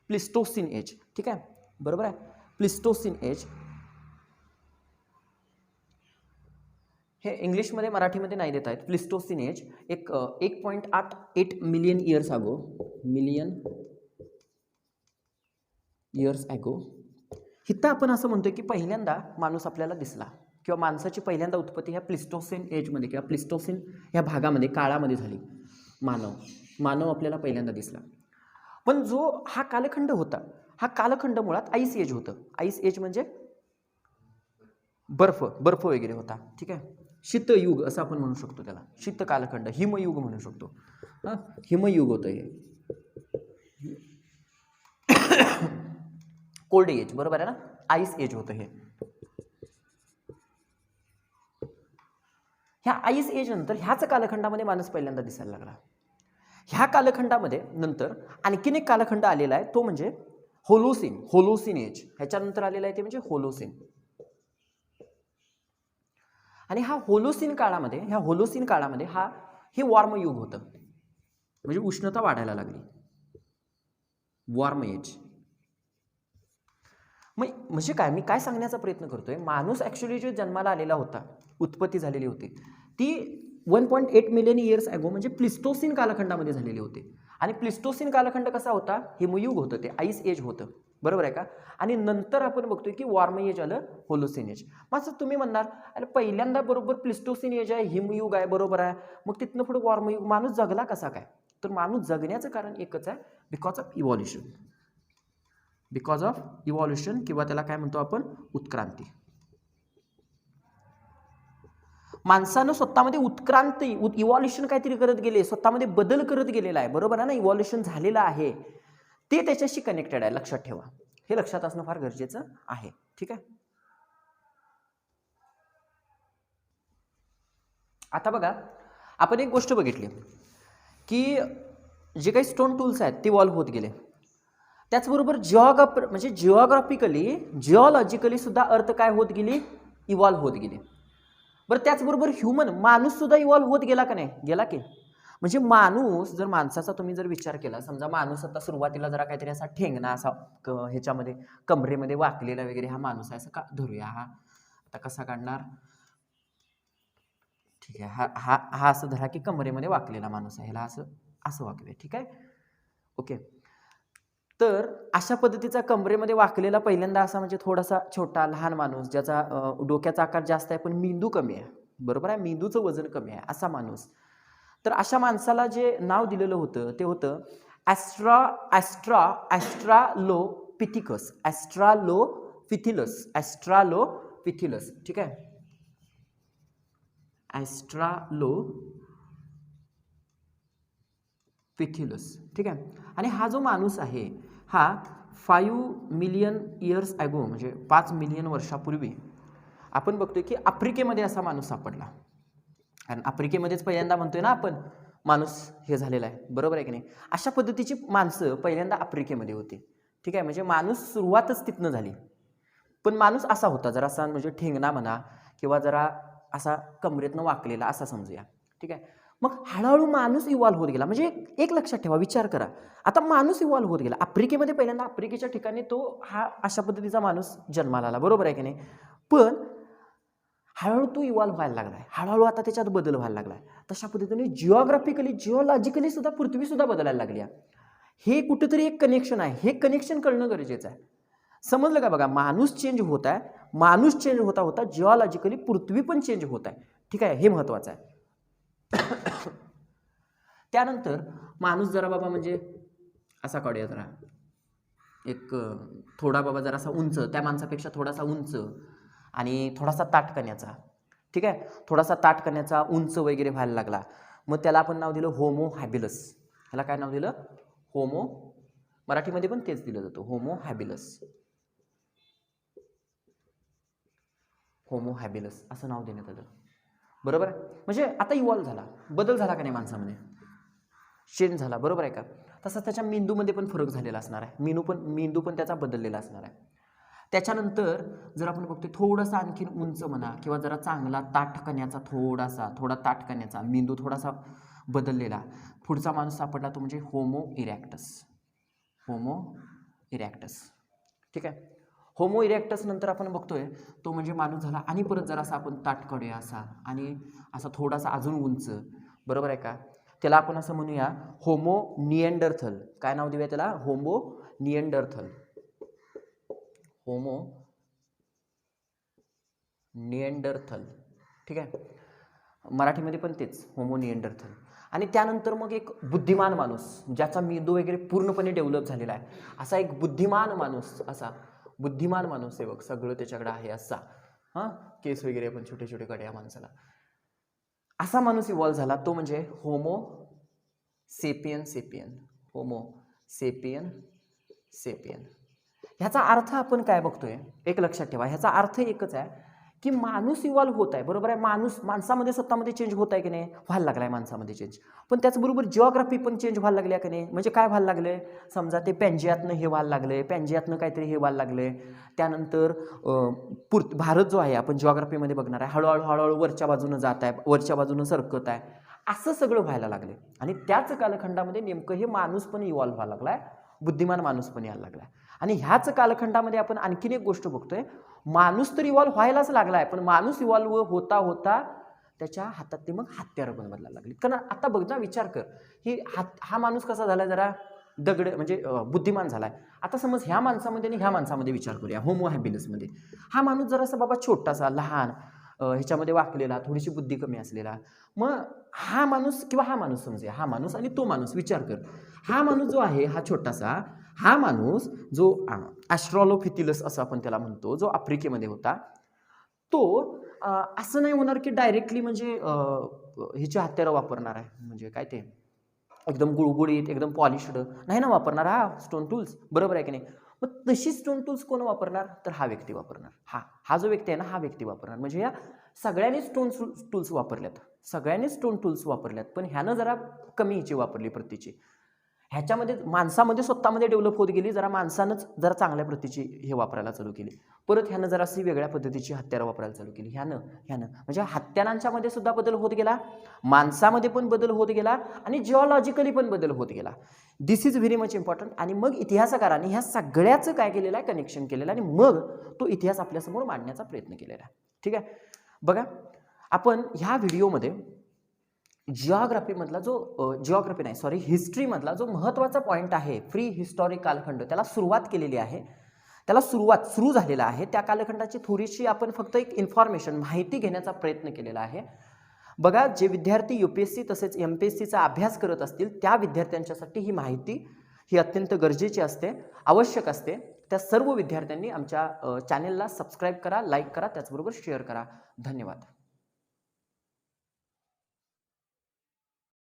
प्लिस्टोसीन एज. ठीक आहे, बरोबर आहे. प्लिस्टोसिन एज हे इंग्लिशमध्ये मराठीमध्ये नाही देत आहेत. Pleistocene age 1.88 million years ago, इथं आपण असं म्हणतोय की पहिल्यांदा माणूस आपल्याला दिसला किंवा माणसाची पहिल्यांदा उत्पत्ती ह्या प्लिस्टोसिन एजमध्ये किंवा प्लिस्टोसिन ह्या भागामध्ये काळामध्ये झाली. मानव आपल्याला पहिल्यांदा दिसला. पण जो हा कालखंड होता, हा कालखंड मुळात आईस एज होतं. आईस एज म्हणजे बर्फ वगैरे होता. ठीक आहे. शीतयुग असं आपण म्हणू शकतो त्याला. शीत कालखंड, हिमयुग म्हणू शकतो. हिमयुग होतं हे. कोल्ड एज, बरोबर आहे ना. आईस एज होतं हे. ह्या आईस एज नंतर ह्याच कालखंडामध्ये माणूस पहिल्यांदा दिसायला लागला. ह्या कालखंडामध्ये नंतर आणखीन एक कालखंड आलेला आहे, तो म्हणजे होलोसिन एज. ह्याच्यानंतर आलेला आहे ते म्हणजे होलोसिन. आणि ह्या होलोसिन काळामध्ये हे वॉर्म युग होतं. म्हणजे उष्णता वाढायला लागली. वॉर्म एज म्हणजे काय, मी काय सांगण्याचा प्रयत्न करतोय, माणूस ॲक्च्युली जो जन्माला आलेला होता, उत्पत्ती झालेली होती, ती 1.8 मिलियन इयर्स ॲगो म्हणजे प्लिस्टोसिन कालखंडामध्ये झालेली होती. आणि प्लिस्टोसिन कालखंड कसा होता, हिमयुग होतं, ते आईस एज होतं. बरोबर आहे का. आणि नंतर आपण बघतोय की वॉर्म एज आलं, होलोसिन एज. मग तुम्ही म्हणणार अरे पहिल्यांदा बरोबर प्लिस्टोसिन एज आहे, हिमयुग आहे, बरोबर आहे, मग तिथनं पुढे वॉर्म युग, माणूस जगला कसा काय. तर माणूस जगण्याचं कारण एकच आहे, बिकॉज ऑफ इव्हॉल्युशन किंवा त्याला काय म्हणतो आपण, उत्क्रांती. माणसानं स्वतःमध्ये उत्क्रांती, इव्हॉल्युशन काहीतरी करत गेले, स्वतःमध्ये बदल करत गेलेला आहे. बरोबर आहे ना. इव्हॉल्युशन झालेलं आहे, ते त्याच्याशी कनेक्टेड आहे. लक्षात ठेवा, हे लक्षात असणं फार गरजेचं आहे. ठीक आहे. आता बघा, आपण एक गोष्ट बघितली की जे काही स्टोन टूल्स आहेत ते इव्हॉल्व होत गेले. त्याचबरोबर जिओलॉजिकली सुद्धा अर्थ काय होत गेली, इव्हॉल्व होत गेली. बरं, त्याचबरोबर माणूस सुद्धा इव्हॉल्व होत गेला का नाही, गेला की. म्हणजे माणसाचा तुम्ही जर विचार केला, समजा माणूस आता सुरुवातीला जरा काहीतरी असा ठेंगणा, असा ह्याच्यामध्ये कमरेमध्ये वाकलेला वगैरे हा माणूस आहे असं का धरूया. हा आता कसा काढणार, ठीक आहे. हा असं धरा की कमरेमध्ये वाकलेला माणूस आहे, ह्याला असं वाकवे. ठीक आहे. ओके. तर अशा पद्धतीचा कमरेमध्ये वाकलेला पहिल्यांदा असा म्हणजे थोडासा छोटा लहान माणूस, ज्याचा डोक्याचा आकार जास्त आहे पण मेंदू कमी आहे. बरोबर आहे, मेंदूचं वजन कमी आहे, असा माणूस. तर अशा माणसाला जे नाव दिलेलं होतं ते होतं ॲस्ट्रालोपिथिलस. ठीक आहे. ॲस्ट्रालोपिथिलस. ठीक आहे. आणि हा जो माणूस आहे हा 5 मिलियन इयर्स ॲगो म्हणजे 5 मिलियन वर्षापूर्वी आपण बघतोय की आफ्रिकेमध्ये असा माणूस सापडला. कारण आफ्रिकेमध्येच पहिल्यांदा म्हणतोय ना आपण माणूस हे झालेला आहे. बरोबर आहे की नाही. अशा पद्धतीची माणसं पहिल्यांदा आफ्रिकेमध्ये होती. ठीक आहे. म्हणजे माणूस सुरुवातच तिथनं झाली. पण माणूस असा होता, जरा असा म्हणजे ठेंगणा म्हणा किंवा जरा असा कमरेतनं वाकलेला असा समजूया. ठीक आहे. मग हळूहळू माणूस इव्हॉल्व होत गेला. म्हणजे एक लक्षात ठेवा, विचार करा, आता माणूस इव्हॉल्व होत गेला. आफ्रिकेमध्ये पहिल्यांदा आफ्रिकेच्या ठिकाणी तो हा अशा पद्धतीचा माणूस जन्माला आला. बरोबर आहे की नाही. पण हळूहळू तो इव्हॉल्व व्हायला लागलाय, हळूहळू आता त्याच्यात बदल व्हायला लागलाय. तशा पद्धतीने जिओलॉजिकली सुद्धा पृथ्वी सुद्धा बदलायला लागली आहे. हे कुठेतरी एक कनेक्शन आहे, हे कनेक्शन कळणं गरजेचं आहे. समजलं का. बघा, माणूस चेंज होत आहे, माणूस चेंज होता होता जिओलॉजिकली पृथ्वी पण चेंज होत आहे. ठीक आहे. हे महत्वाचं आहे. त्यानंतर माणूस जरा बाबा म्हणजे असा काढूया, जरा एक थोडा बाबा जरासा उंच, त्या माणसापेक्षा थोडासा उंच आणि थोडासा ताठकण्याचा. ठीक आहे. थोडासा ताठकण्याचा, उंच वगैरे व्हायला लागला. मग त्याला आपण नाव दिलं होमो हॅबिलस. ह्याला काय नाव दिलं, मराठीमध्ये पण तेच दिलं जातं, होमो हॅबिलस असं नाव देण्यात आलं. बरोबर आहे. म्हणजे आता इव्हॉल्व झाला, बदल झाला का नाही माणसामध्ये, चेंज झाला. बरोबर आहे का. तसंच त्याच्या मेंदूमध्ये पण फरक झालेला असणार आहे. मेंदू पण त्याचा बदललेला असणार आहे. त्याच्यानंतर जर आपण बघतोय थोडासा आणखीन उंच म्हणा किंवा जरा चांगला ताठकण्याचा, थोडा ताठकण्याचा, मेंदू थोडासा बदललेला पुढचा माणूस सापडला, तो म्हणजे होमो इरॅक्टस. ठीक आहे. होमो इरेक्टस नंतर आपण बघतोय तो म्हणजे माणूस झाला. आणि परत जरासा आपण ताटकडे असा आणि असा थोडासा अजून उंच, बरोबर आहे का, त्याला आपण असं म्हणूया होमो निएंडरथल. काय नाव देऊया त्याला? Homo Neanderthal. Homo Neanderthal. ठीक आहे, मराठीमध्ये पण तेच होमो निएंडरथल. आणि त्यानंतर मग एक बुद्धिमान माणूस, ज्याचा मेंदू वगैरे पूर्णपणे डेव्हलप झालेला आहे, असा एक बुद्धिमान माणूस, असा बुद्धिमान माणूस आहे बघ, सगळं त्याच्याकडे आहे असा, हां, केस वगैरे पण छोटे छोटे कडे या माणसाला, असा माणूस इव्हॉल्व झाला, तो म्हणजे homo sapien sapien. Homo sapien sapien. ह्याचा अर्थ आपण काय बघतोय, एक लक्षात ठेवा, ह्याचा अर्थ एकच आहे की माणूस इव्हॉल्व होत आहे, बरोबर आहे, माणसामध्ये स्वतःमध्ये चेंज होत आहे की नाही, व्हायला लागलाय माणसामध्ये चेंज, पण त्याचबरोबर जिओग्राफी पण चेंज व्हायला लागली आहे की नाही. म्हणजे काय व्हायला लागलंय, समजा ते पॅन्जियातनं हे व्हायला लागलंय, पॅन्जियातनं काहीतरी हे व्हायला लागलंय, त्यानंतर भारत जो आहे आपण जिओग्राफीमध्ये बघणार आहे, हळूहळू हळूहळू वरच्या बाजूनं जात आहे, वरच्या बाजूनं सरकत आहे, असं सगळं व्हायला लागले. आणि त्याच कालखंडामध्ये नेमकं हे माणूस पण इव्हॉल्व व्हायला लागलाय, बुद्धिमान माणूस पण यायला लागलाय. आणि ह्याच कालखंडामध्ये आपण आणखीन एक गोष्ट बघतोय, माणूस तर इव्हॉल्व व्हायलाच लागलाय, पण माणूस इव्हॉल्व होता होता त्याच्या हातातली मग हत्यारं पण बदलायला लागली. कारण आता बघ ना, विचार कर, ही हा माणूस कसा झालाय, जरा दगड म्हणजे बुद्धिमान झालाय. आता समज ह्या माणसामध्ये आणि ह्या माणसामध्ये विचार करूया, होमो हॅबिलिसमध्ये, हा माणूस जरासा बाबा छोटासा, लहान, ह्याच्यामध्ये वाकलेला, थोडीशी बुद्धी कमी असलेला, मग हा माणूस किंवा हा माणूस समजूया, हा माणूस आणि तो माणूस, विचार कर, हा माणूस जो आहे हा छोटासा, हा माणूस जो ॲस्ट्रॉलोफिथिलस असं आपण त्याला म्हणतो, जो आफ्रिकेमध्ये होता, तो असं नाही होणार की डायरेक्टली म्हणजे ह्याची हत्यारं वापरणार आहे, म्हणजे काय ते एकदम गुळगुळीत एकदम पॉलिश्ड नाही ना वापरणार, हा स्टोन टूल्स, बरोबर आहे की नाही. मग तशी स्टोन टूल्स कोण वापरणार, तर हा व्यक्ती वापरणार, हा जो व्यक्ती आहे ना, हा व्यक्ती वापरणार. म्हणजे या सगळ्यांनी स्टोन टूल्स वापरल्यात, सगळ्यांनी स्टोन टूल्स वापरल्यात, पण ह्यानं जरा कमी हिची वापरली प्रतीची. ह्याच्यामध्ये माणसामध्ये स्वतःमध्ये डेव्हलप होत गेली, जरा माणसानंच जरा चांगल्या प्रतीची हे वापरायला चालू केली. परत ह्यानं जराशी वेगळ्या पद्धतीची हत्यारं वापरायला चालू केली, ह्यानं म्हणजे हत्यारांच्या मध्ये सुद्धा बदल होत गेला, माणसामध्ये पण बदल होत गेला आणि जिओलॉजिकली पण बदल होत गेला. दिस इज व्हेरी मच इम्पॉर्टंट. आणि मग इतिहासकारांनी ह्या सगळ्याचं काय केलेलं आहे, कनेक्शन केलेलं आहे, आणि मग तो इतिहास आपल्यासमोर मांडण्याचा प्रयत्न केलेला आहे. ठीक आहे, बघा आपण ह्या व्हिडिओमध्ये हिस्ट्रीमधला जो महत्त्वाचा पॉईंट आहे, प्री हिस्टॉरिक कालखंड, त्याला सुरुवात केलेली आहे, त्याला सुरू झालेला आहे. त्या कालखंडाची थोडीशी आपण फक्त एक इन्फॉर्मेशन, माहिती घेण्याचा प्रयत्न केलेला आहे. बघा, जे विद्यार्थी UPSC तसेच MPSCचा अभ्यास करत असतील त्या विद्यार्थ्यांच्यासाठी ही माहिती ही अत्यंत गरजेची असते, आवश्यक असते. त्या सर्व विद्यार्थ्यांनी आमच्या चॅनेलला सबस्क्राईब करा, लाईक करा, त्याचबरोबर शेअर करा. धन्यवाद.